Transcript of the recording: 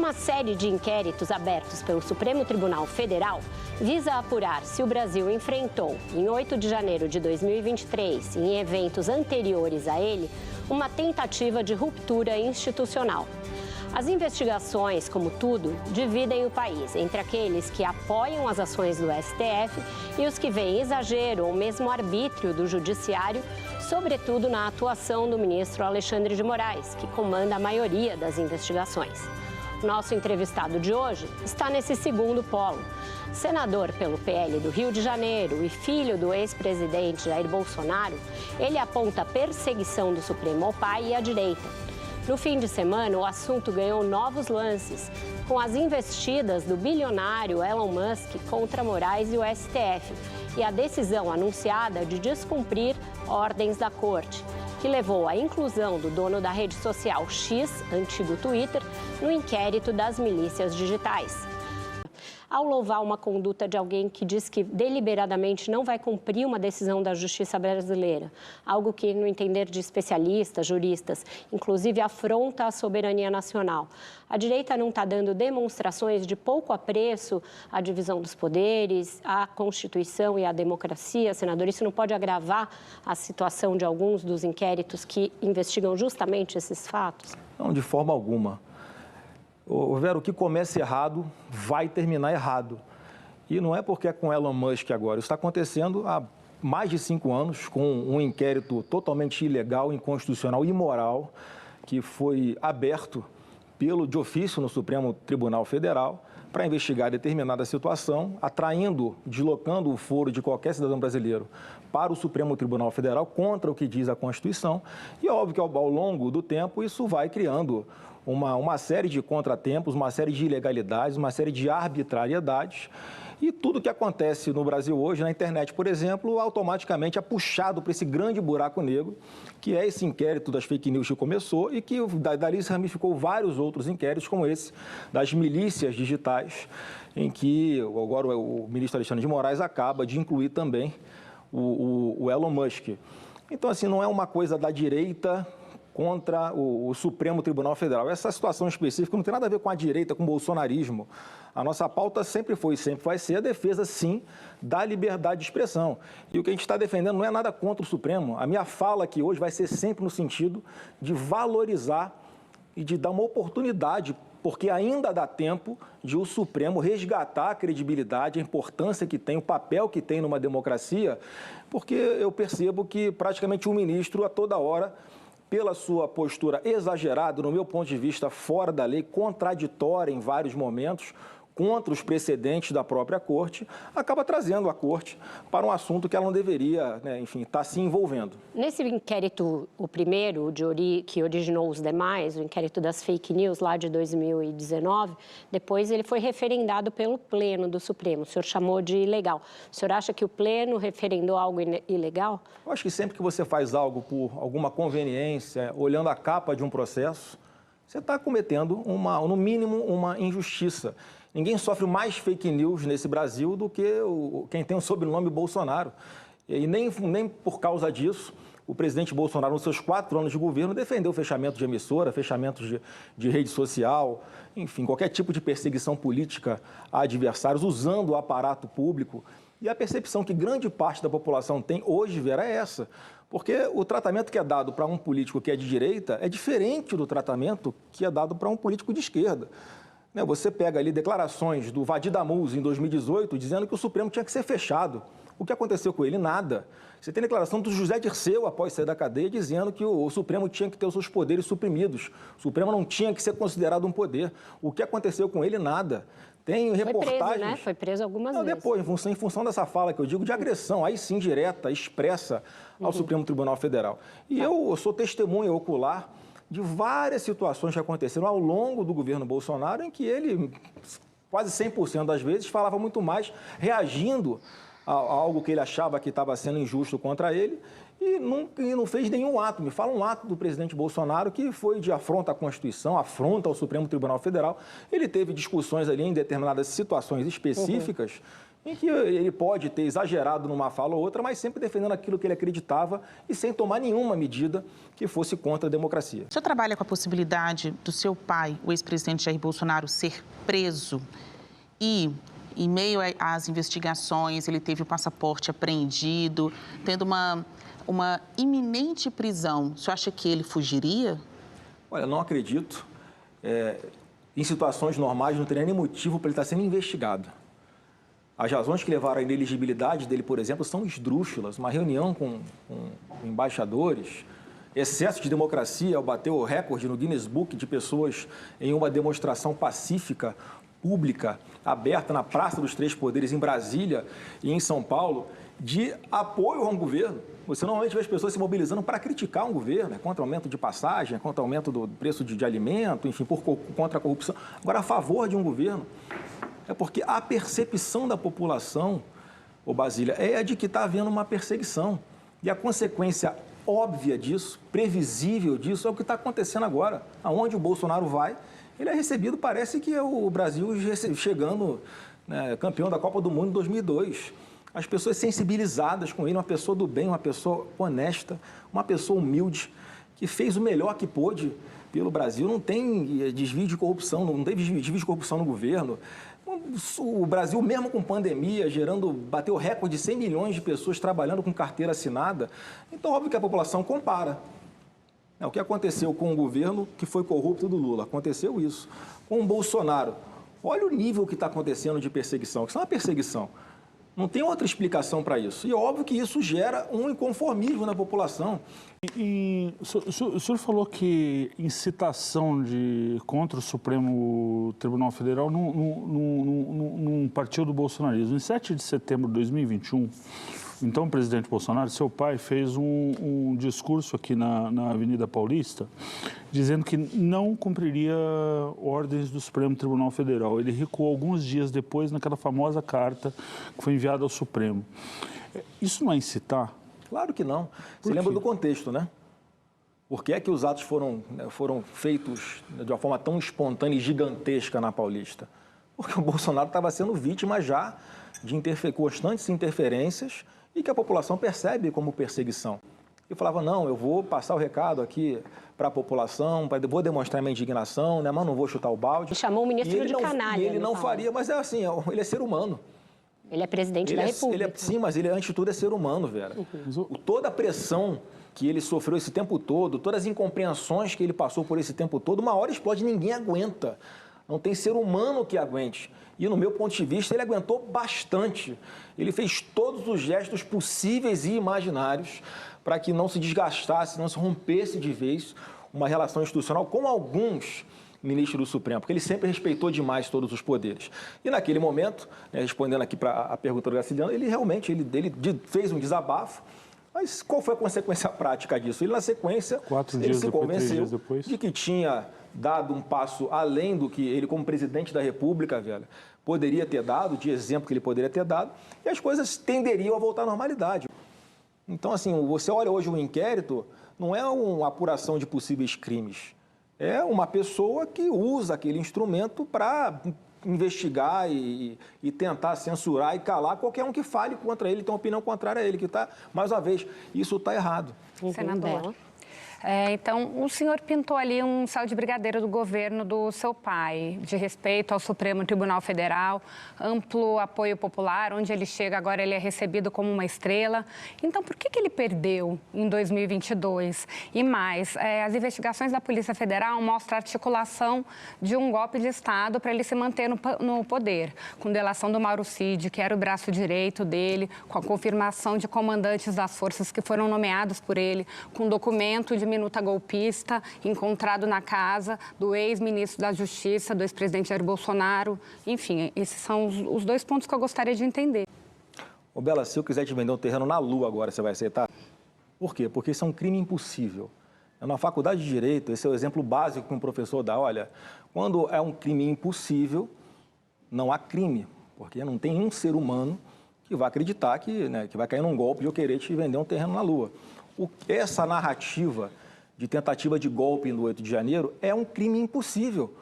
Uma série de inquéritos abertos pelo Supremo Tribunal Federal visa apurar se o Brasil enfrentou, em 8 de janeiro de 2023, e em eventos anteriores a ele, uma tentativa de ruptura institucional. As investigações, como tudo, dividem o país entre aqueles que apoiam as ações do STF e os que veem exagero ou mesmo arbítrio do Judiciário, sobretudo na atuação do ministro Alexandre de Moraes, que comanda a maioria das investigações. Nosso entrevistado de hoje está nesse segundo polo. Senador pelo PL do Rio de Janeiro e filho do ex-presidente Jair Bolsonaro, ele aponta a perseguição do Supremo ao pai e à direita. No fim de semana, o assunto ganhou novos lances, com as investidas do bilionário Elon Musk contra Moraes e o STF, e a decisão anunciada de descumprir ordens da corte, que levou à inclusão do dono da rede social X, antigo Twitter, no inquérito das milícias digitais. Ao louvar uma conduta de alguém que diz que deliberadamente não vai cumprir uma decisão da justiça brasileira, algo que, no entender de especialistas, juristas, inclusive afronta a soberania nacional, a direita não está dando demonstrações de pouco apreço à divisão dos poderes, à Constituição e à democracia, senador? Isso não pode agravar a situação de alguns dos inquéritos que investigam justamente esses fatos? Não, de forma alguma. Vera, o que começa errado vai terminar errado. E não é porque é com Elon Musk agora. Isso está acontecendo há mais de 5 anos, com um inquérito totalmente ilegal, inconstitucional, imoral, que foi aberto de ofício no Supremo Tribunal Federal para investigar determinada situação, deslocando o foro de qualquer cidadão brasileiro para o Supremo Tribunal Federal contra o que diz a Constituição. E é óbvio que ao longo do tempo isso vai criando uma série de contratempos, uma série de ilegalidades, uma série de arbitrariedades. E tudo que acontece no Brasil hoje, na internet, por exemplo, automaticamente é puxado para esse grande buraco negro, que é esse inquérito das fake news que começou e que dali se ramificou vários outros inquéritos, como esse das milícias digitais, em que agora o ministro Alexandre de Moraes acaba de incluir também o Elon Musk. Então, assim, não é uma coisa da direita contra o Supremo Tribunal Federal. Essa situação específica não tem nada a ver com a direita, com o bolsonarismo. A nossa pauta sempre foi e sempre vai ser a defesa, sim, da liberdade de expressão. E o que a gente está defendendo não é nada contra o Supremo. A minha fala aqui hoje vai ser sempre no sentido de valorizar e de dar uma oportunidade, porque ainda dá tempo de o Supremo resgatar a credibilidade, a importância que tem, o papel que tem numa democracia, porque eu percebo que praticamente o ministro, a toda hora, pela sua postura exagerada, no meu ponto de vista, fora da lei, contraditória em vários momentos, contra os precedentes da própria Corte, acaba trazendo a Corte para um assunto que ela não deveria, estar se envolvendo. Nesse inquérito, o primeiro, que originou os demais, o inquérito das fake news lá de 2019, depois ele foi referendado pelo Pleno do Supremo. O senhor chamou de ilegal. O senhor acha que o Pleno referendou algo ilegal? Eu acho que sempre que você faz algo por alguma conveniência, olhando a capa de um processo, você está cometendo, no mínimo, uma injustiça. Ninguém sofre mais fake news nesse Brasil do que quem tem o sobrenome Bolsonaro. E nem por causa disso, o presidente Bolsonaro, nos seus 4 anos de governo, defendeu o fechamento de emissora, fechamento de rede social, enfim, qualquer tipo de perseguição política a adversários, usando o aparato público. E a percepção que grande parte da população tem hoje, Vera, é essa. Porque o tratamento que é dado para um político que é de direita é diferente do tratamento que é dado para um político de esquerda. Você pega ali declarações do Vadir Damus em 2018 dizendo que o Supremo tinha que ser fechado. O que aconteceu com ele? Nada. Você tem declaração do José Dirceu, após sair da cadeia, dizendo que o Supremo tinha que ter os seus poderes suprimidos. O Supremo não tinha que ser considerado um poder. O que aconteceu com ele? Nada. Tem reportagens... Foi preso, né? Foi preso algumas vezes. Depois, em função dessa fala que eu digo de agressão, aí sim direta, expressa ao Supremo Tribunal Federal. E eu sou testemunha ocular de várias situações que aconteceram ao longo do governo Bolsonaro, em que ele, quase 100% das vezes, falava muito mais reagindo a algo que ele achava que estava sendo injusto contra ele e não fez nenhum ato. Me fala um ato do presidente Bolsonaro que foi de afronta à Constituição, afronta ao Supremo Tribunal Federal. Ele teve discussões ali em determinadas situações específicas em que ele pode ter exagerado numa fala ou outra, mas sempre defendendo aquilo que ele acreditava e sem tomar nenhuma medida que fosse contra a democracia. O senhor trabalha com a possibilidade do seu pai, o ex-presidente Jair Bolsonaro, ser preso e, em meio às investigações, ele teve o passaporte apreendido, tendo uma iminente prisão. O senhor acha que ele fugiria? Olha, não acredito. Em situações normais não teria nem motivo para ele estar sendo investigado. As razões que levaram à inelegibilidade dele, por exemplo, são esdrúxulas. Uma reunião com embaixadores, excesso de democracia ao bater o recorde no Guinness Book de pessoas em uma demonstração pacífica, pública, aberta na Praça dos Três Poderes, em Brasília e em São Paulo, de apoio a um governo. Você normalmente vê as pessoas se mobilizando para criticar um governo, contra o aumento de passagem, contra o aumento do preço de alimento, enfim, contra a corrupção. Agora, a favor de um governo, é porque a percepção da população, Basília, é a de que está havendo uma perseguição. E a consequência óbvia disso, previsível disso, é o que está acontecendo agora. Aonde o Bolsonaro vai, ele é recebido, parece que é o Brasil chegando, né, campeão da Copa do Mundo em 2002. As pessoas sensibilizadas com ele, uma pessoa do bem, uma pessoa honesta, uma pessoa humilde, que fez o melhor que pôde pelo Brasil. Não tem desvio de corrupção, não teve desvio de corrupção no governo. O Brasil, mesmo com pandemia, bateu o recorde de 100 milhões de pessoas trabalhando com carteira assinada. Então, óbvio que a população compara. O que aconteceu com o governo que foi corrupto do Lula? Aconteceu isso. Com o Bolsonaro, olha o nível que está acontecendo de perseguição, que isso é uma perseguição. Não tem outra explicação para isso. E óbvio que isso gera um inconformismo na população. O senhor falou que incitação contra o Supremo Tribunal Federal não partiu do bolsonarismo. Em 7 de setembro de 2021, então o presidente Bolsonaro, seu pai, fez um discurso aqui na Avenida Paulista, dizendo que não cumpriria ordens do Supremo Tribunal Federal. Ele recuou alguns dias depois naquela famosa carta que foi enviada ao Supremo. Isso não é incitar? Claro que não. Você lembra do contexto, né? Por que é que os atos foram feitos de uma forma tão espontânea e gigantesca na Paulista? Porque o Bolsonaro estava sendo vítima já de constantes interferências e que a população percebe como perseguição. E falava, não, eu vou passar o recado aqui para a população, vou demonstrar minha indignação, né, mas não vou chutar o balde. Ele chamou o ministro de canalha. E ele não faria, mas é assim, ele é ser humano. Ele é presidente da República. Sim, mas ele, antes de tudo, é ser humano, Vera. Toda a pressão que ele sofreu esse tempo todo, todas as incompreensões que ele passou por esse tempo todo, uma hora explode, ninguém aguenta. Não tem ser humano que aguente. E, no meu ponto de vista, ele aguentou bastante. Ele fez todos os gestos possíveis e imaginários para que não se desgastasse, não se rompesse de vez uma relação institucional com alguns ministro do Supremo, porque ele sempre respeitou demais todos os poderes. E naquele momento, né, respondendo aqui para a pergunta do Graciliano, ele realmente fez um desabafo, mas qual foi a consequência prática disso? Ele, na sequência, ele se convenceu de que tinha dado um passo além do que ele, como presidente da República, poderia ter dado, de exemplo que ele poderia ter dado, e as coisas tenderiam a voltar à normalidade. Então, assim, você olha hoje o inquérito, não é uma apuração de possíveis crimes. É uma pessoa que usa aquele instrumento para investigar e tentar censurar e calar qualquer um que fale contra ele, tem uma opinião contrária a ele, que está, mais uma vez, isso está errado. Senador. Então, o senhor pintou ali um céu de brigadeiro do governo do seu pai, de respeito ao Supremo Tribunal Federal, amplo apoio popular, onde ele chega agora ele é recebido como uma estrela. Então, por que ele perdeu em 2022? E mais, as investigações da Polícia Federal mostram a articulação de um golpe de Estado para ele se manter no poder, com delação do Mauro Cid, que era o braço direito dele, com a confirmação de comandantes das forças que foram nomeados por ele, com documento de minuta golpista encontrado na casa do ex-ministro da Justiça, do ex-presidente Jair Bolsonaro. Enfim, esses são os dois pontos que eu gostaria de entender. Ô Bela, se eu quiser te vender um terreno na Lua agora, você vai aceitar? Por quê? Porque isso é um crime impossível. Na faculdade de Direito, esse é o exemplo básico que um professor dá. Olha, quando é um crime impossível, não há crime, porque não tem um ser humano que vai acreditar que vai cair num golpe de eu querer te vender um terreno na Lua. Essa narrativa de tentativa de golpe no 8 de janeiro é um crime impossível.